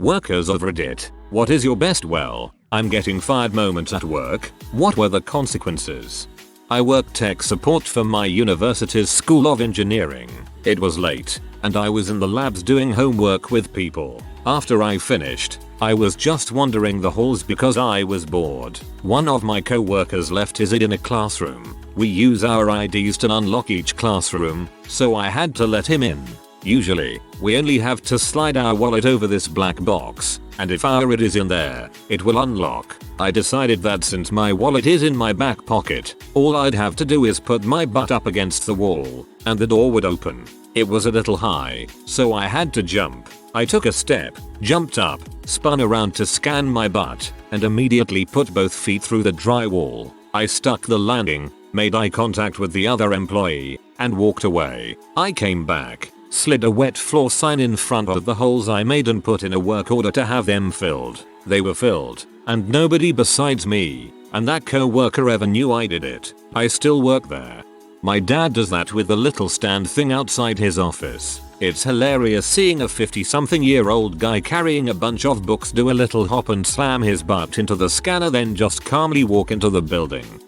Workers of Reddit, what is your best well, I'm getting fired moment at work? What were the consequences? I worked tech support for my university's School of Engineering. It was late, and I was in the labs doing homework with people. After I finished, I was just wandering the halls because I was bored. One of my co-workers left his ID in a classroom. We use our IDs to unlock each classroom, so I had to let him in. Usually, we only have to slide our wallet over this black box, and if our ID is in there, it will unlock. I decided that since my wallet is in my back pocket, all I'd have to do is put my butt up against the wall, and the door would open. It was a little high, so I had to jump. I took a step, jumped up, spun around to scan my butt, and immediately put both feet through the drywall. I stuck the landing, made eye contact with the other employee, and walked away. I came back, slid a wet floor sign in front of the holes I made and put in a work order to have them filled. They were filled, and nobody besides me and that co-worker ever knew I did it. I still work there. My dad does that with the little stand thing outside his office. It's hilarious seeing a 50-something-year-old guy carrying a bunch of books do a little hop and slam his butt into the scanner, then just calmly walk into the building.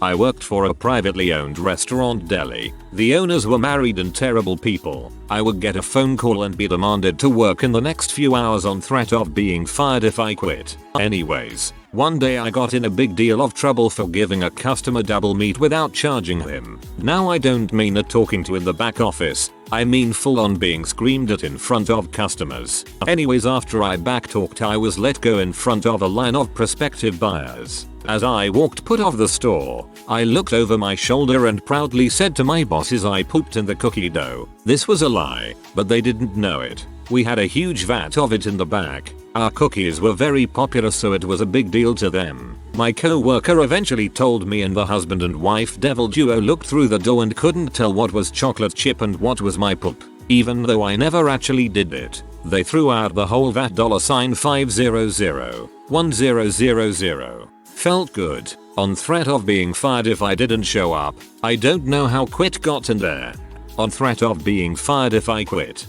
I worked for a privately owned restaurant deli. The owners were married and terrible people. I would get a phone call and be demanded to work in the next few hours on threat of being fired if I quit. Anyways, one day I got in a big deal of trouble for giving a customer double meat without charging him. Now I don't mean a talking to in the back office, I mean full on being screamed at in front of customers. Anyways, after I backtalked, I was let go in front of a line of prospective buyers. As I walked put of the store, I looked over my shoulder and proudly said to my bosses I pooped in the cookie dough. This was a lie, but they didn't know it. We had a huge vat of it in the back. Our cookies were very popular, so it was a big deal to them. My co-worker eventually told me, and the husband and wife devil duo looked through the door and couldn't tell what was chocolate chip and what was my poop. Even though I never actually did it, they threw out the whole vat $500,1000. Felt good, on threat of being fired if I didn't show up. I don't know how quit got in there. On threat of being fired if I quit.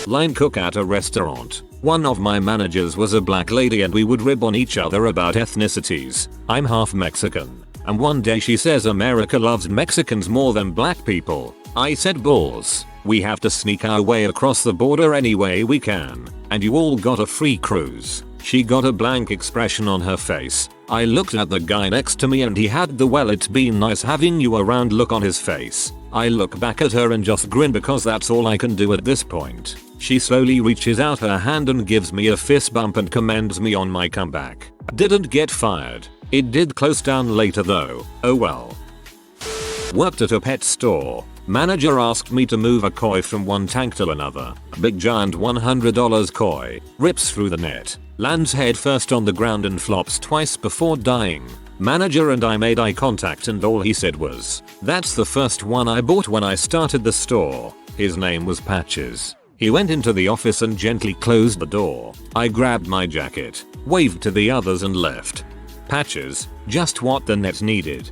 Line cook at a restaurant. One of my managers was a black lady and we would rib on each other about ethnicities. I'm half Mexican, and one day she says America loves Mexicans more than black people. I said balls. We have to sneak our way across the border any way we can, and you all got a free cruise. She got a blank expression on her face. I looked at the guy next to me and he had the "well, it's been nice having you around" look on his face. I look back at her and just grin because that's all I can do at this point. She slowly reaches out her hand and gives me a fist bump and commends me on my comeback. Didn't get fired. It did close down later though. Oh well. Worked at a pet store. Manager asked me to move a koi from one tank to another. Big giant $100 koi rips through the net, lands head first on the ground and flops twice before dying. Manager and I made eye contact and all he said was, "That's the first one I bought when I started the store." His name was Patches. He went into the office and gently closed the door. I grabbed my jacket, waved to the others and left. Patches, just what the net needed.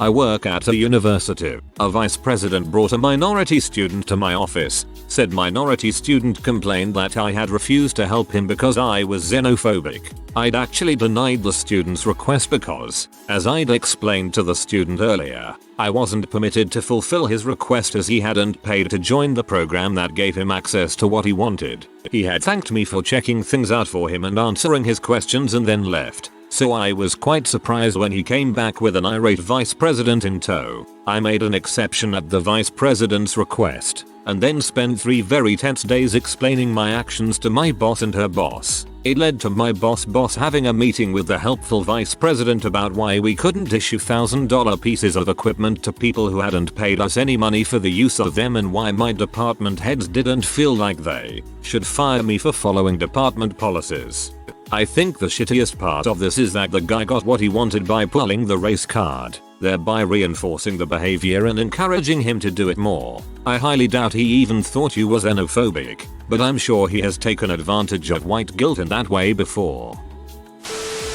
I work at a university. A vice president brought a minority student to my office. Said minority student complained that I had refused to help him because I was xenophobic. I'd actually denied the student's request because, as I'd explained to the student earlier, I wasn't permitted to fulfill his request as he hadn't paid to join the program that gave him access to what he wanted. He had thanked me for checking things out for him and answering his questions and then left. So I was quite surprised when he came back with an irate vice president in tow. I made an exception at the vice president's request, and then spent 3 very tense days explaining my actions to my boss and her boss. It led to my boss having a meeting with the helpful vice president about why we couldn't issue $1,000 pieces of equipment to people who hadn't paid us any money for the use of them, and why my department heads didn't feel like they should fire me for following department policies. I think the shittiest part of this is that the guy got what he wanted by pulling the race card, thereby reinforcing the behavior and encouraging him to do it more. I highly doubt he even thought you was xenophobic, but I'm sure he has taken advantage of white guilt in that way before.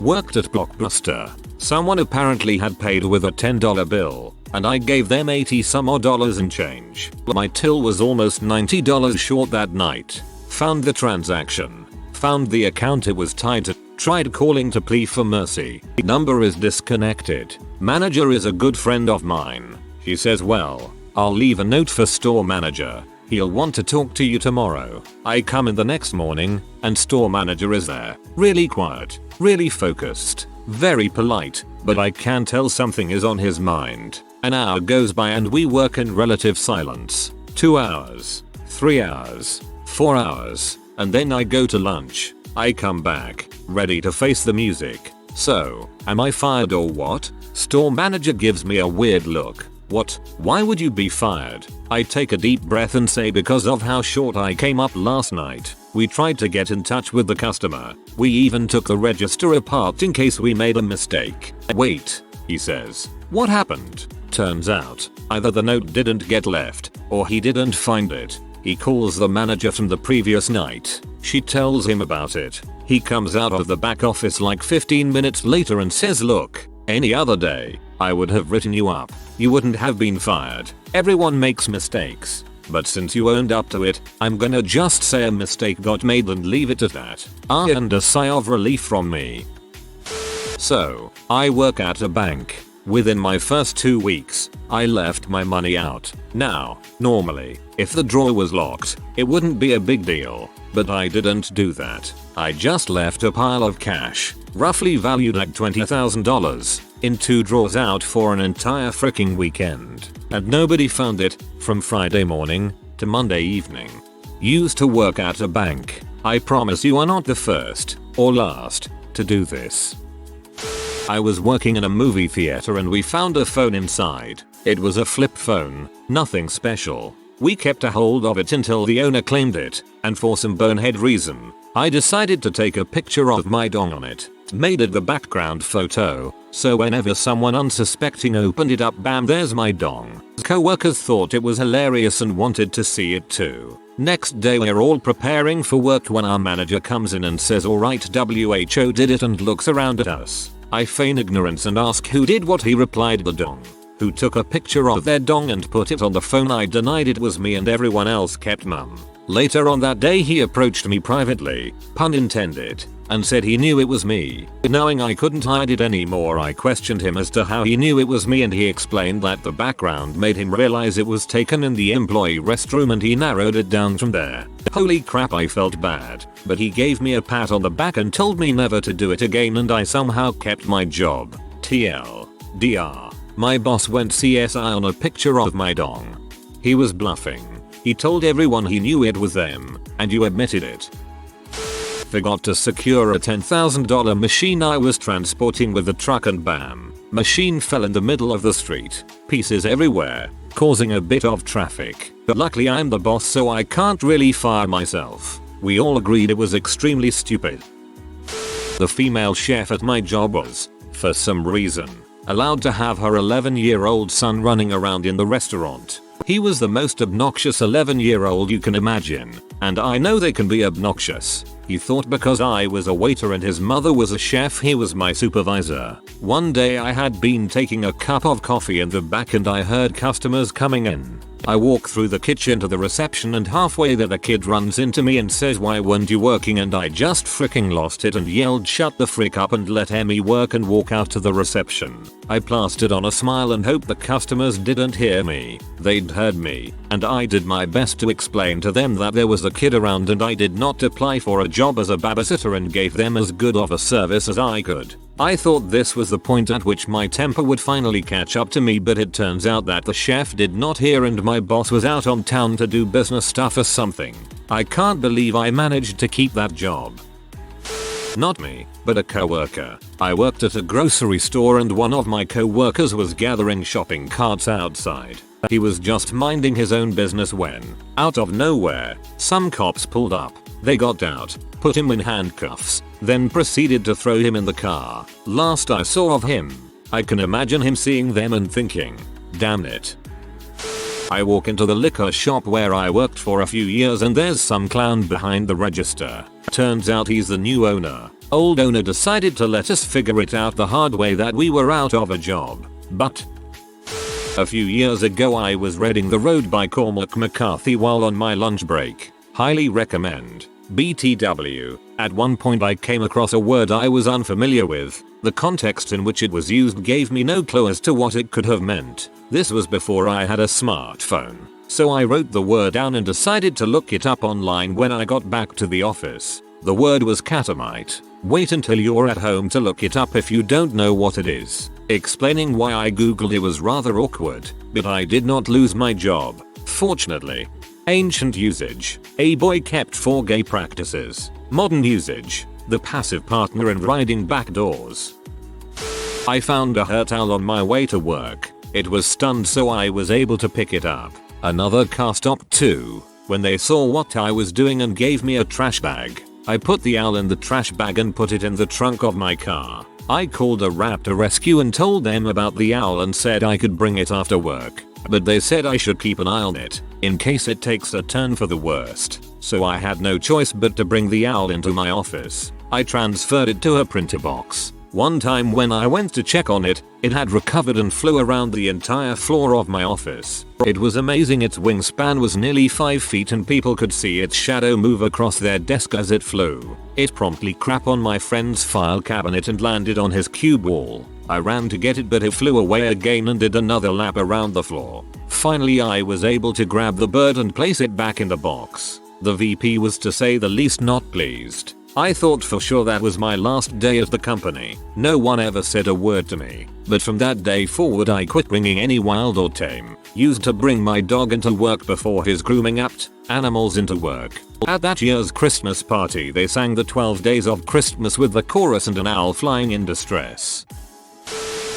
Worked at Blockbuster. Someone apparently had paid with a $10 bill, and I gave them 80 some odd dollars and change. My till was almost $90 short that night. Found the transaction. Found the account it was tied to. Tried calling to plead for mercy. Number is disconnected. Manager is a good friend of mine. She says, well, I'll leave a note for store manager. He'll want to talk to you tomorrow. I come in the next morning and store manager is there. Really quiet. Really focused. Very polite. But I can tell something is on his mind. An hour goes by and we work in relative silence. 2 hours. 3 hours. 4 hours. And then I go to lunch. I come back, ready to face the music. So, am I fired or what? Store manager gives me a weird look. What? Why would you be fired? I take a deep breath and say because of how short I came up last night. We tried to get in touch with the customer. We even took the register apart in case we made a mistake. Wait, he says. What happened? Turns out, either the note didn't get left, or he didn't find it. He calls the manager from the previous night. She tells him about it. He comes out of the back office like 15 minutes later and says, look, any other day, I would have written you up. You wouldn't have been fired. Everyone makes mistakes. But since you owned up to it, I'm gonna just say a mistake got made and leave it at that. And a sigh of relief from me. So, I work at a bank. Within my first 2 weeks, I left my money out. Now, normally, if the drawer was locked, it wouldn't be a big deal. But I didn't do that. I just left a pile of cash, roughly valued at $20,000, in 2 drawers out for an entire freaking weekend. And nobody found it, from Friday morning to Monday evening. Used to work at a bank. I promise you are not the first, or last, to do this. I was working in a movie theater and we found a phone inside. It was a flip phone, nothing special. We kept a hold of it until the owner claimed it, and for some bonehead reason, I decided to take a picture of my dong on it. Made it the background photo, so whenever someone unsuspecting opened it up, bam, there's my dong. Coworkers thought it was hilarious and wanted to see it too. Next day we're all preparing for work when our manager comes in and says, alright, WHO did it, and looks around at us. I feign ignorance and ask who did what. He replied, the dong. Who took a picture of their dong and put it on the phone. I denied it was me and everyone else kept mum. Later on that day he approached me privately, pun intended, and said he knew it was me. Knowing I couldn't hide it anymore, I questioned him as to how he knew it was me, and he explained that the background made him realize it was taken in the employee restroom and he narrowed it down from there. Holy crap, I felt bad, but he gave me a pat on the back and told me never to do it again, and I somehow kept my job. TLDR. My boss went CSI on a picture of my dong. He was bluffing. He told everyone he knew it was them, and you admitted it. Forgot to secure a $10,000 machine I was transporting with the truck and bam, machine fell in the middle of the street. Pieces everywhere, causing a bit of traffic. But luckily I'm the boss, so I can't really fire myself. We all agreed it was extremely stupid. The female chef at my job was, for some reason, allowed to have her 11-year-old son running around in the restaurant. He was the most obnoxious 11-year-old you can imagine, and I know they can be obnoxious. He thought because I was a waiter and his mother was a chef, he was my supervisor. One day I had been taking a cup of coffee in the back and I heard customers coming in. I walk through the kitchen to the reception and halfway there the kid runs into me and says, why weren't you working? And I just freaking lost it and yelled, shut the frick up and let Emmy work, and walk out to the reception. I plastered on a smile and hoped the customers didn't hear me. They'd heard me, and I did my best to explain to them that there was a kid around and I did not apply for a job as a babysitter, and gave them as good of a service as I could. I thought this was the point at which my temper would finally catch up to me, but it turns out that the chef did not hear and my boss was out on town to do business stuff or something. I can't believe I managed to keep that job. Not me, but a coworker. I worked at a grocery store and one of my coworkers was gathering shopping carts outside. He was just minding his own business when, out of nowhere, some cops pulled up. They got out, put him in handcuffs, then proceeded to throw him in the car. Last I saw of him, I can imagine him seeing them and thinking, damn it. I walk into the liquor shop where I worked for a few years and there's some clown behind the register. Turns out he's the new owner. Old owner decided to let us figure it out the hard way that we were out of a job. But a few years ago I was reading The Road by Cormac McCarthy while on my lunch break. Highly recommend. BTW. At one point I came across a word I was unfamiliar with. The context in which it was used gave me no clue as to what it could have meant. This was before I had a smartphone. So I wrote the word down and decided to look it up online when I got back to the office. The word was catamite. Wait until you're at home to look it up if you don't know what it is. Explaining why I googled it was rather awkward, but I did not lose my job, fortunately. Ancient usage. A boy kept for gay practices. Modern usage. The passive partner in riding back doors. I found a hurt owl on my way to work. It was stunned so I was able to pick it up. Another car stopped too, when they saw what I was doing and gave me a trash bag. I put the owl in the trash bag and put it in the trunk of my car. I called a raptor rescue and told them about the owl and said I could bring it after work. But they said I should keep an eye on it, in case it takes a turn for the worst. So I had no choice but to bring the owl into my office. I transferred it to a printer box. One time when I went to check on it, it had recovered and flew around the entire floor of my office. It was amazing. Its wingspan was nearly 5 feet and people could see its shadow move across their desk as it flew. It promptly crapped on my friend's file cabinet and landed on his cube wall. I ran to get it but it flew away again and did another lap around the floor. Finally I was able to grab the bird and place it back in the box. The VP was to say the least not pleased. I thought for sure that was my last day at the company. No one ever said a word to me. But from that day forward I quit bringing any wild or tame. Used to bring my dog into work before his grooming apt animals into work. At that year's Christmas party they sang the 12 Days of Christmas with the chorus and an owl flying in distress.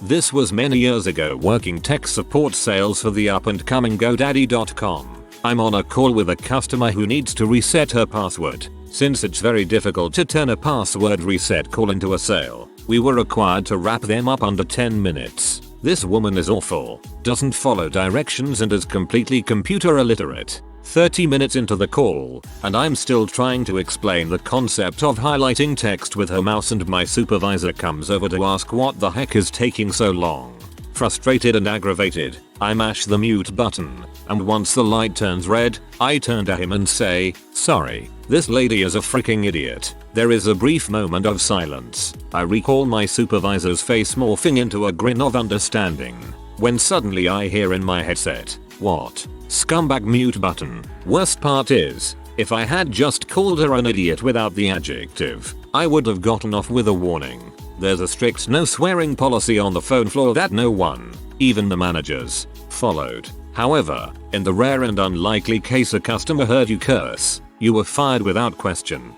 This was many years ago working tech support sales for the up and coming GoDaddy.com. I'm on a call with a customer who needs to reset her password. Since it's very difficult to turn a password reset call into a sale, we were required to wrap them up under 10 minutes. This woman is awful, doesn't follow directions and is completely computer illiterate. 30 minutes into the call, and I'm still trying to explain the concept of highlighting text with her mouse and my supervisor comes over to ask what the heck is taking so long. Frustrated and aggravated, I mash the mute button, and once the light turns red, I turn to him and say, "Sorry, this lady is a freaking idiot." There is a brief moment of silence. I recall my supervisor's face morphing into a grin of understanding, when suddenly I hear in my headset, "What? Scumbag mute button." Worst part is, if I had just called her an idiot without the adjective, I would have gotten off with a warning. There's a strict no swearing policy on the phone floor that no one, even the managers, followed. However, in the rare and unlikely case a customer heard you curse, you were fired without question.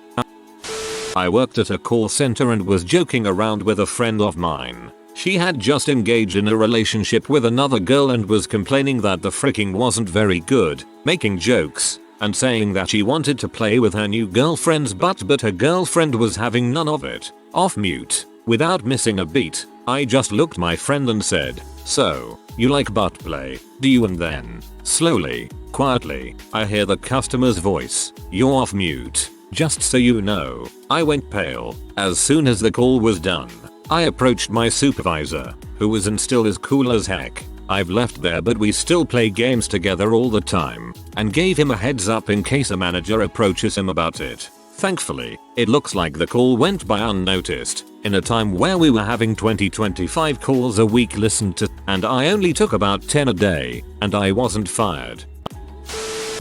I worked at a call center and was joking around with a friend of mine. She had just engaged in a relationship with another girl and was complaining that the fricking wasn't very good, making jokes, and saying that she wanted to play with her new girlfriend's butt but her girlfriend was having none of it. Off mute. Without missing a beat, I just looked my friend and said, "So, you like butt play, do you?" And then, slowly, quietly, I hear the customer's voice, "You're off mute, just so you know." I went pale. As soon as the call was done, I approached my supervisor, who was and still is cool as heck. I've left there but we still play games together all the time, and gave him a heads up in case a manager approaches him about it. Thankfully, it looks like the call went by unnoticed, in a time where we were having 20-25 calls a week listened to, and I only took about 10 a day, and I wasn't fired.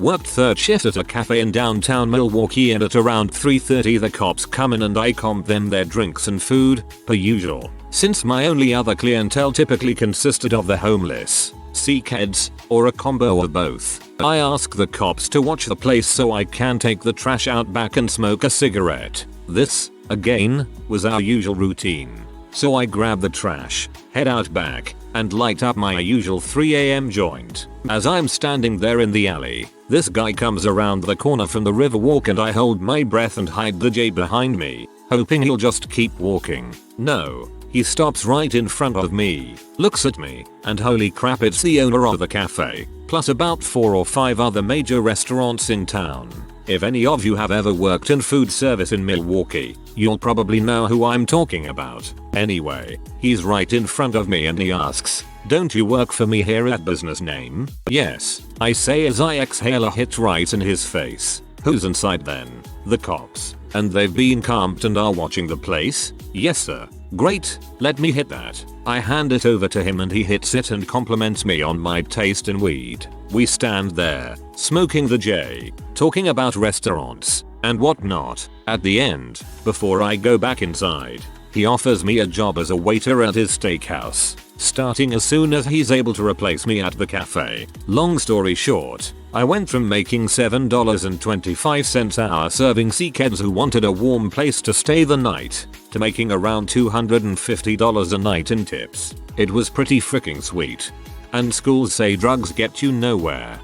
Worked third shift at a cafe in downtown Milwaukee and at around 3:30 the cops come in and I comped them their drinks and food, per usual. Since my only other clientele typically consisted of the homeless, sickheads, or a combo of both, I ask the cops to watch the place so I can take the trash out back and smoke a cigarette. This, again, was our usual routine. So I grab the trash, head out back, and light up my usual 3 AM joint. As I'm standing there in the alley, this guy comes around the corner from the Riverwalk and I hold my breath and hide the J behind me, hoping he'll just keep walking. No, he stops right in front of me, looks at me, and holy crap, it's the owner of the cafe, plus about 4 or 5 other major restaurants in town. If any of you have ever worked in food service in Milwaukee, you'll probably know who I'm talking about. Anyway, he's right in front of me and he asks, "Don't you work for me here at business name?" "Yes," I say as I exhale a hit right in his face. Who's inside then? The cops. And they've been camped and are watching the place? Yes sir. Great, let me hit that. I hand it over to him and he hits it and compliments me on my taste in weed. We stand there, smoking the J, talking about restaurants and whatnot. At the end, before I go back inside, he offers me a job as a waiter at his steakhouse, starting as soon as he's able to replace me at the cafe. Long story short, I went from making $7.25 an hour serving sea-kids who wanted a warm place to stay the night, to making around $250 a night in tips. It was pretty freaking sweet. And schools say drugs get you nowhere.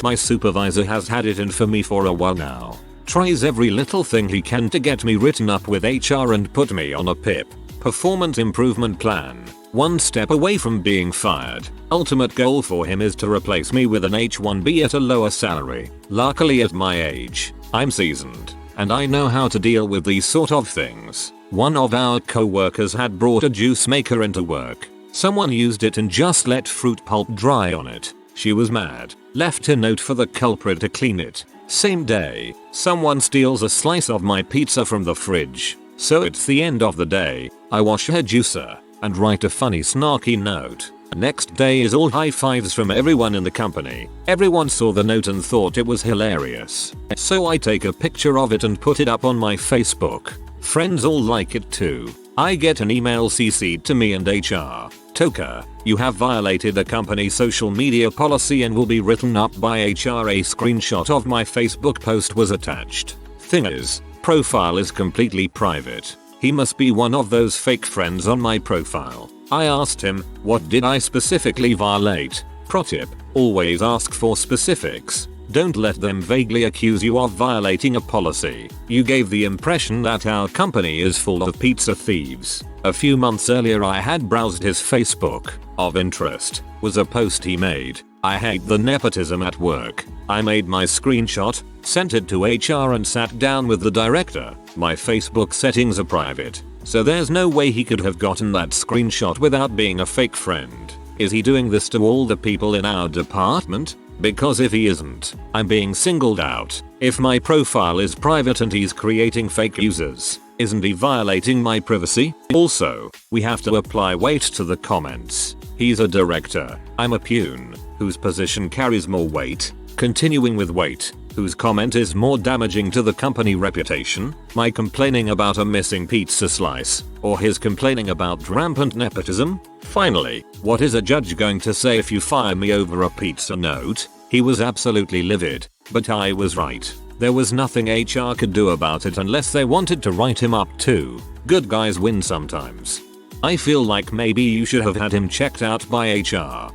My supervisor has had it in for me for a while now. Tries every little thing he can to get me written up with HR and put me on a PIP, performance improvement plan. One step away from being fired. Ultimate goal for him is to replace me with an H-1B at a lower salary. Luckily at my age, I'm seasoned, and I know how to deal with these sort of things. One of our co-workers had brought a juice maker into work. Someone used it and just let fruit pulp dry on it. She was mad, left a note for the culprit to clean it. Same day, someone steals a slice of my pizza from the fridge. So it's the end of the day, I wash her juicer and write a funny snarky note. Next day is all high fives from everyone in the company. Everyone saw the note and thought it was hilarious. So I take a picture of it and put it up on my Facebook. Friends all like it too. I get an email CC'd to me and HR. Toka, you have violated the company social media policy and will be written up by HR. A screenshot of my Facebook post was attached. Thing is, profile is completely private. He must be one of those fake friends on my profile. I asked him, what did I specifically violate? Pro tip, always ask for specifics. Don't let them vaguely accuse you of violating a policy. You gave the impression that our company is full of pizza thieves. A few months earlier I had browsed his Facebook. Of interest was a post he made. I hate the nepotism at work. I made my screenshot, sent it to HR and sat down with the director. My Facebook settings are private, so there's no way he could have gotten that screenshot without being a fake friend. Is he doing this to all the people in our department? Because if he isn't, I'm being singled out. If my profile is private and he's creating fake users, isn't he violating my privacy? Also, we have to apply weight to the comments. He's a director, I'm a peon, whose position carries more weight. Continuing with weight, whose comment is more damaging to the company reputation, my complaining about a missing pizza slice, or his complaining about rampant nepotism? Finally, what is a judge going to say if you fire me over a pizza note? He was absolutely livid, but I was right. There was nothing HR could do about it unless they wanted to write him up too. Good guys win sometimes. I feel like maybe you should have had him checked out by HR.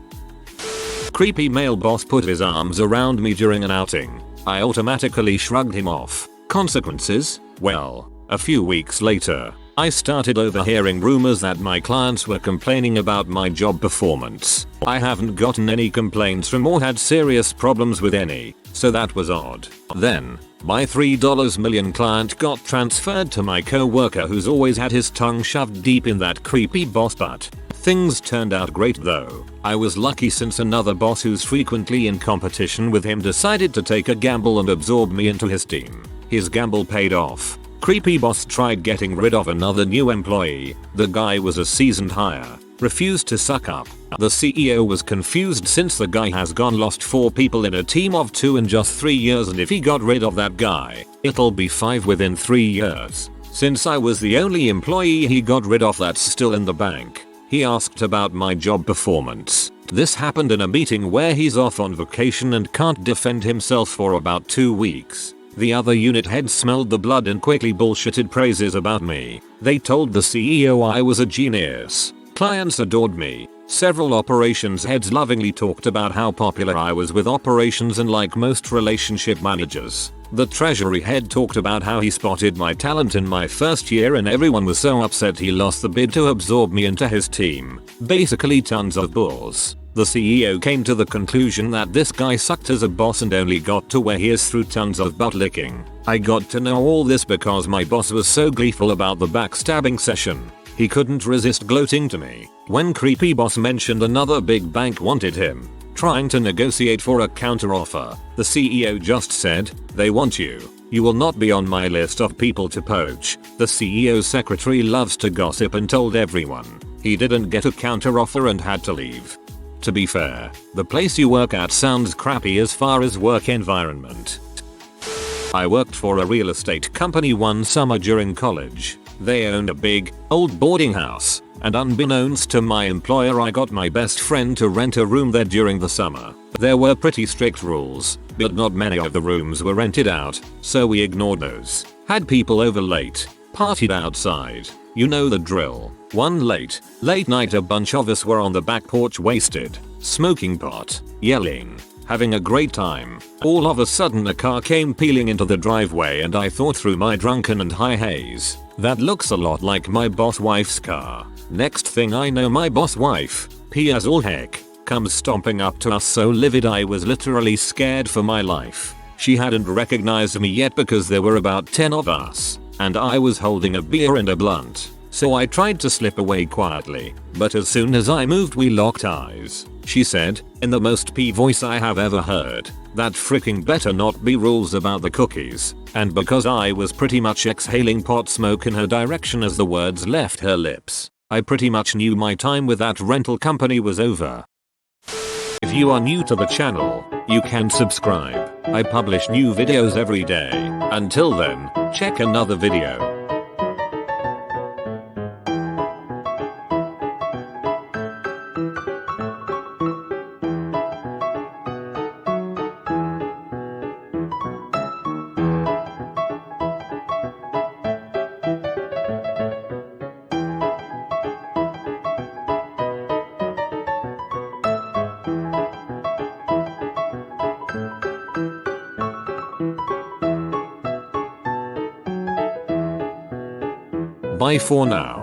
Creepy male boss put his arms around me during an outing. I automatically shrugged him off. Consequences? Well, a few weeks later, I started overhearing rumors that my clients were complaining about my job performance. I haven't gotten any complaints from or had serious problems with any, so that was odd. Then, my $3 million client got transferred to my co-worker who's always had his tongue shoved deep in that creepy boss butt. Things turned out great though. I was lucky since another boss who's frequently in competition with him decided to take a gamble and absorb me into his team. His gamble paid off. Creepy boss tried getting rid of another new employee. The guy was a seasoned hire, refused to suck up. The CEO was confused since the guy has lost 4 people in a team of 2 in just 3 years, and if he got rid of that guy, it'll be 5 within 3 years. Since I was the only employee he got rid of that's still in the bank, he asked about my job performance. This happened in a meeting where he's off on vacation and can't defend himself for about 2 weeks. The other unit heads smelled the blood and quickly bullshitted praises about me. They told the CEO I was a genius. Clients adored me. Several operations heads lovingly talked about how popular I was with operations, and like most relationship managers, the treasury head talked about how he spotted my talent in my first year and everyone was so upset he lost the bid to absorb me into his team. Basically tons of bulls. The CEO came to the conclusion that this guy sucked as a boss and only got to where he is through tons of butt licking. I got to know all this because my boss was so gleeful about the backstabbing session. He couldn't resist gloating to me when creepy boss mentioned another big bank wanted him. trying to negotiate for a counteroffer. The CEO just said, "They want you. You will not be on my list of people to poach." The CEO's secretary loves to gossip and told everyone he didn't get a counteroffer and had to leave. To be fair, the place you work at sounds crappy as far as work environment. I worked for a real estate company one summer during college. They owned a big, old boarding house, and unbeknownst to my employer I got my best friend to rent a room there during the summer. There were pretty strict rules, but not many of the rooms were rented out, so we ignored those. Had people over late, partied outside. You know the drill. One late night a bunch of us were on the back porch wasted, smoking pot, yelling, having a great time. All of a sudden a car came peeling into the driveway and I thought through my drunken and high haze, that looks a lot like my boss wife's car. Next thing I know my boss wife, P as all heck, comes stomping up to us so livid I was literally scared for my life. She hadn't recognized me yet because there were about 10 of us, and I was holding a beer and a blunt. So I tried to slip away quietly, but as soon as I moved we locked eyes. She said, in the most P voice I have ever heard, "That freaking better not be rules about the cookies." And because I was pretty much exhaling pot smoke in her direction as the words left her lips, I pretty much knew my time with that rental company was over. If you are new to the channel, you can subscribe. I publish new videos every day. Until then, check another video. Bye for now.